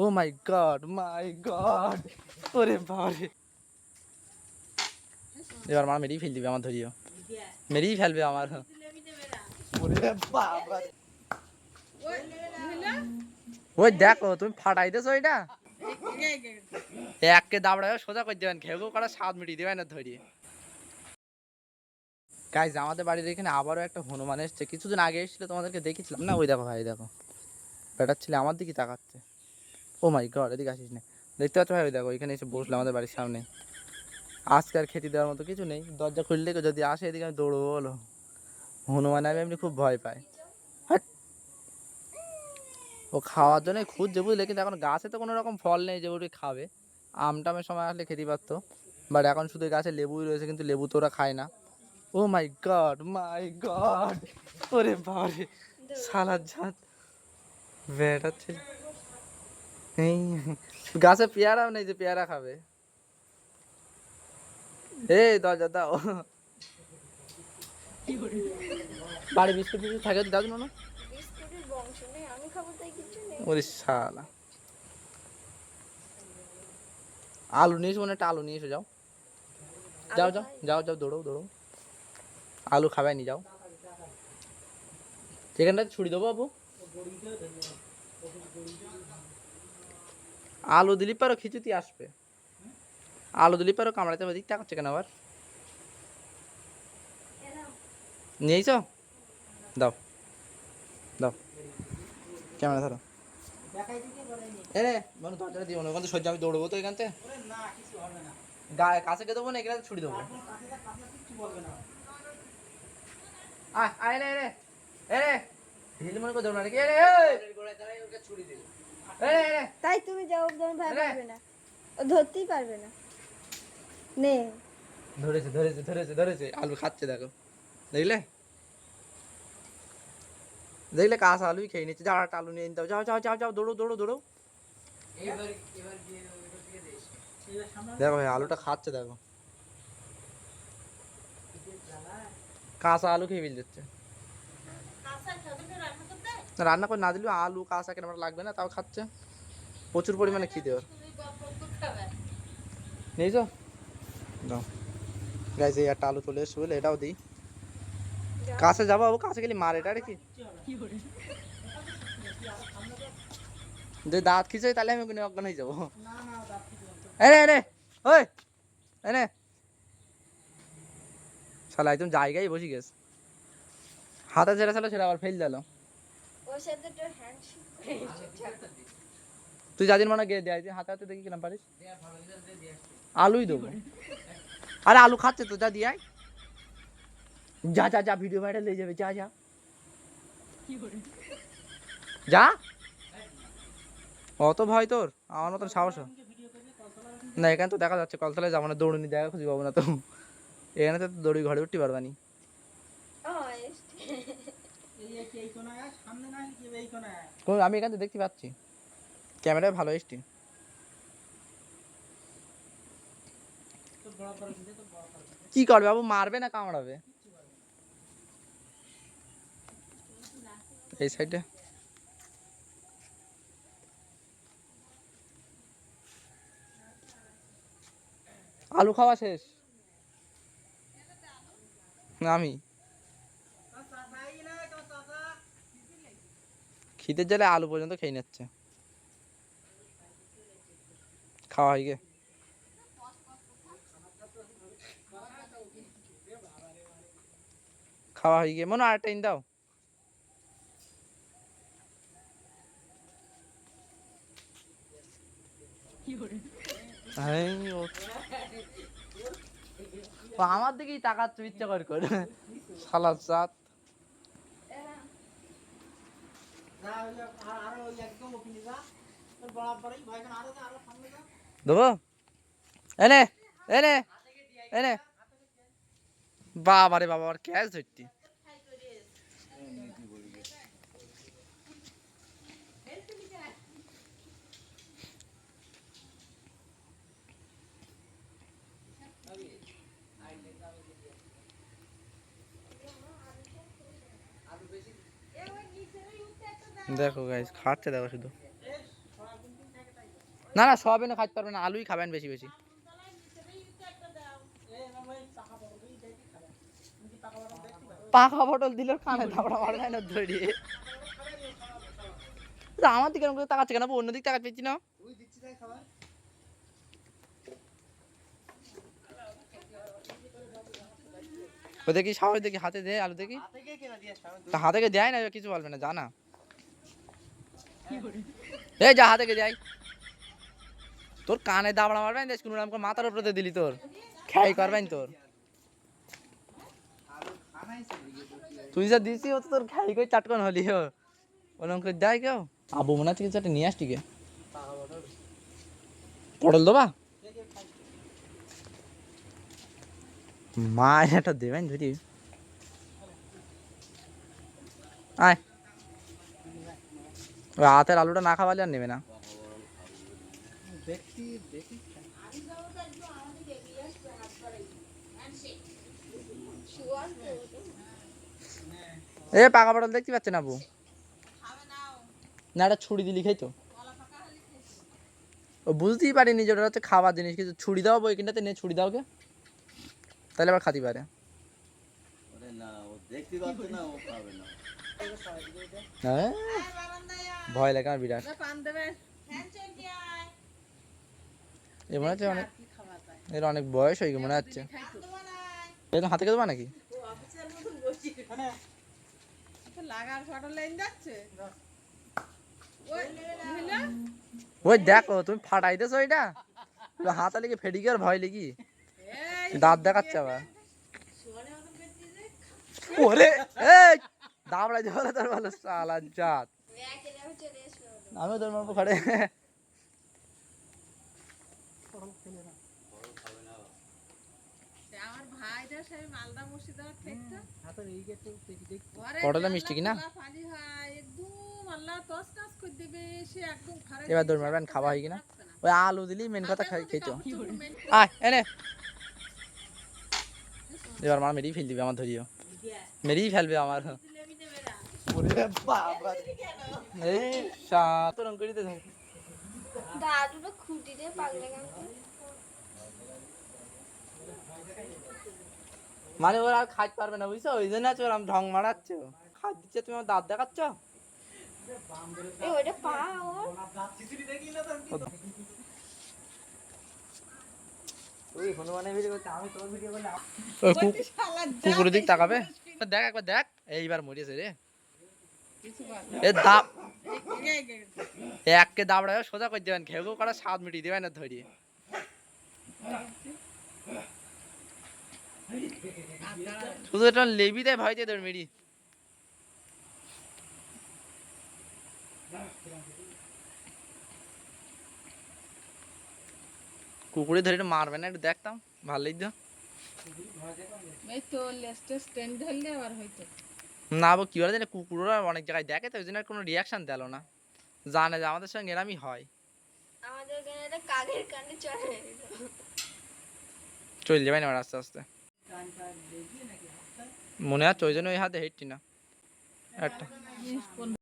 ও মাই god ওরে বাবারে, এবার মা মেরেই ফেল দিবে আমার, ধরিও মেরেই ফেলবে আমার। ওরে বাবা, ওই দেখো তুমি ফাটাইতেছো এটা, এককে দাবড়ায় সোজা করে দেবেন, ঘেউ ঘেউ করা স্বাদ মিটিয়ে দেবেন না ধরিয়ে। গাইজ আমাদের বাড়ির এখানে আবারও একটা হনুমান এসছে, কিছুদিন আগে এসেছিল তোমাদেরকে দেখেছিলাম না, ওই দেখো ভাই দেখো, বেটার ছেলে আমার দিকে তাকাচ্ছে। ও মাই গড, এদিকে আসিস না, দেখতে পাচ্ছ ভাই ওই দেখো এখানে এসে বসলো আমাদের বাড়ির সামনে। আজকে আর খেতে দেওয়ার মতো কিছু নেই, দরজা খুললে যদি আসে এদিকে আমি দৌড়বো বলো, হনুমান আমি এমনি খুব ভয় পাই। হাট, ও খাওয়ার জন্য খুঁজছে বুঝলে, কিন্তু এখন গাছে তো কোনো রকম ফল নেই যে ওটি খাবে। আমটামের সময় আসলে খেতে পারতো, বাট এখন শুধু গাছে লেবুই রয়েছে, কিন্তু লেবু তো ওরা খায় না। ও মাই গড ওরে বাবারে, সালাদ জাত বেটাচ্ছে। এই গাছে পেয়ারাও নেই যে পেয়ারা খাবে। এই দরজা দাও, বাড়ি বিস্কুট টিস্কুট থাকে দাও না। বিস্কুটের বংশ নেই, আমি খাবো তাই কিছু নেই। ওরে শালা, আলু নিয়ে এসো, মানে একটা আলু নিয়ে এসো, যাও যাও যাও যাও যাও, দৌড়ো দৌড়ো, আলু খাবে নি, যাও সেখানটা ছুরি দেবো বাবু। আলু দিলি পারো খিচুতি আসবে, আলু দিলি পারো কামড়াতে হবে, দিক টাকাচ্ছে কেন আবার, নিয়েছ দাও দাও, ক্যামেরা ধরো। এ রে মানু দরজাটা দিও না, ওখান থেকে সহ্য, আমি দৌড়বো তো এখান থেকে, গায়ে কাছে কে দেবো না, এখানে ছুরি দেবো। আয় আয় রে রে, এ রে ঢিল মনে করে দেবো না নাকি, এ রে ছুরি দিল, তাই তুমি জবাব দাও, ভাই পারবে না, ও ধরতেই পারবে না। নে, ধরেছে ধরেছে ধরেছে ধরেছে, আলু খাচ্ছে দেখো, দেখলে দেখলে কাঁচা আলুই খেয়ে নিচ্ছে, যাও একটা আলু নিয়ে নিতে, যাও যাও যাও যাও, দৌড়ো দৌড়ো দৌড়ো। দেখো ভাই আলুটা খাচ্ছে দেখো, কাঁচা আলু খেয়ে ফেল যাচ্ছে। রান্না করে না দিলেও আলু কাঁচা কেন লাগবে না, তাও খাচ্ছে, প্রচুর পরিমাণে খিদে ওর। নিয়েছো দাও, গাইছে একটা আলু চলে এসছে বলে এটাও দিই। কাছে যাবো বাবু, কাছে গেলে মার, এটা কি যদি দাঁত খিচে তাহলে আমি ওখানে অজ্ঞান হয়ে যাবো। এনে এনে ওই এনে শালা একদম জায়গায় বসে গেছে, হাতে ছেড়ে ছিল সেটা আবার ফেল দিল। ওর সাথে তো হ্যান্ডশেক। তুই যাদিন মনে গিয়ে দেয় হাতে হাতে দেখি কিনা পারিস, আলুই দেবো। আরে আলু খাচ্ছে তো, যা দিয়ে যা যা যা, ভিডিও ভাইরাল হয়ে যাবে, যা যা যা, অত ভয় তোর, আমার মতন সাহস না, এখানে তো দেখা যাচ্ছে কলতলায় যাবো না, দৌড়নি জায়গা খুঁজে পাবো না তো, এখানে তো দৌড়ি ঘরে উঠতে পারবা নি। আমি এখান থেকে দেখতে পাচ্ছি, ক্যামেরায় ভালো এসছি। কি করবে বাবু, মারবে না কামড়াবে? এই সাইডে আলু খাওয়া শেষ, আমি খিদের জ্বালে আলু পর্যন্ত খেয়ে নিচ্ছে, খাওয়া হয়ে গে খাওয়া হয়ে গিয়ে মনে হয় আরেকটা ইন দাও। আমার দিকেই তাকাচ্ছ ইচ্ছা করে শালা জাত। দেবো এনে এনে এনে, বাবা রে বাবা, আর ক্যাশ ধরতি। দেখো গাইস খাচ্ছে দেখো শুধু, না না সয়াবিনও খাইতে পারবে না, আলুই খাবেন বেশি বেশি। পাকা পটল দিলে কানে দাবড়া মারবে না ধরিয়ে। আমার দিকে এরকম করে তাকাচ্ছে কেন, অন্য দিক তাকাতে পেয়েছি না। ও দেখি সাহস দেখি হাতে দে আলু দেখি, তা হাতে কে দেয় না কিছু বলবে না জানা। এই যা হাতে কে যাই, তোর কানে দাবড়া মারবেন দেখ কোনো রকম মাথার উপরে দিলি তোর খেয়াই করবেন তোর। তুই যা দিছি ও তো তোর খেয়াই করে চাটকন হলি ও ওরকম করে দেয় কেউ। আবু মনে হচ্ছে কিছু একটা নিয়ে আসছি কে, পটল দেবা মা একটা দেবেন ধরি। আয় ওই হাতের আলুটা না খাওয়ালে আর নেবে না। এ পাকা পটল দেখতে পাচ্ছে না আবু, না একটা ছুরি দিলি খাই তো। ও বুঝতেই পারিনি যে ওটা হচ্ছে খাওয়ার জিনিস, কিছু ছুরি দাও বইখানটাতে নে ছুরি দাও কে, তাহলে আবার খাতে পারে। হ্যাঁ ভয় লাগে আমার বিরাট। এ মনে হচ্ছে অনেক, এর অনেক বয়স হয়ে গেছে মনে হচ্ছে। এরকম হাতে কে দেবা নাকি? ওই দেখো তুমি ফাটাই দেছো ওইটা, হাতা লেগে ফেটি গিয়ে আর ভয় লেগি দাঁত দেখাচ্ছে আবার। ওরে এই দাবড়া জলে তোর ভালো সালা জাত, আমিও তোর মারবো খাড়ে। পটলে মিষ্টি কিনা এবার দৌড় মারবেন খাওয়া হয় কিনা। ওই আলু দিলি মেন কথা খেতো। আয় এনে এবার মার মেরেই ফেল দিবে আমার, ধরিও মেরেই ফেলবে আমার। এই সাত রং করিতে থাক দাদুটা খুঁটি দিয়ে পাগলে কেন? মানে ওরা আর খাইতে পারবে না বুঝছো, ওই জন্য আছে ওরা ঢং মারাচ্ছে, খাদ দিচ্ছে তুমি আমার দাঁত দেখাচ্ছ। ওইটা পা ওর কুকুরের দিক তাকাবে দেখ একবার দেখ, এইবার মরিয়েছে রে এ দাপ এককে দাবড়ায় সোজা করে দেবেন, ঘেউ করা স্বাদ মিটিয়ে দেবেন না ধরিয়ে। শুধু এটা লেবি দেয় ভয় দিয়ে দেবেন মেরি। কুকুরে ধরে মারবে না একটু দেখতাম ভালোই তো। না কি বলে জানি কুকুররা অনেক জায়গায় দেখে তো ওই জন্য কোনো রিয়াকশন দিল না, জানে যে আমাদের সঙ্গে এরামই হয়। আমাদের এখানে কাকের কানে চলে যাবে না আস্তে আস্তে মনে হচ্ছে ওই জন্য ওই হাতে হেঁটছি না একটা।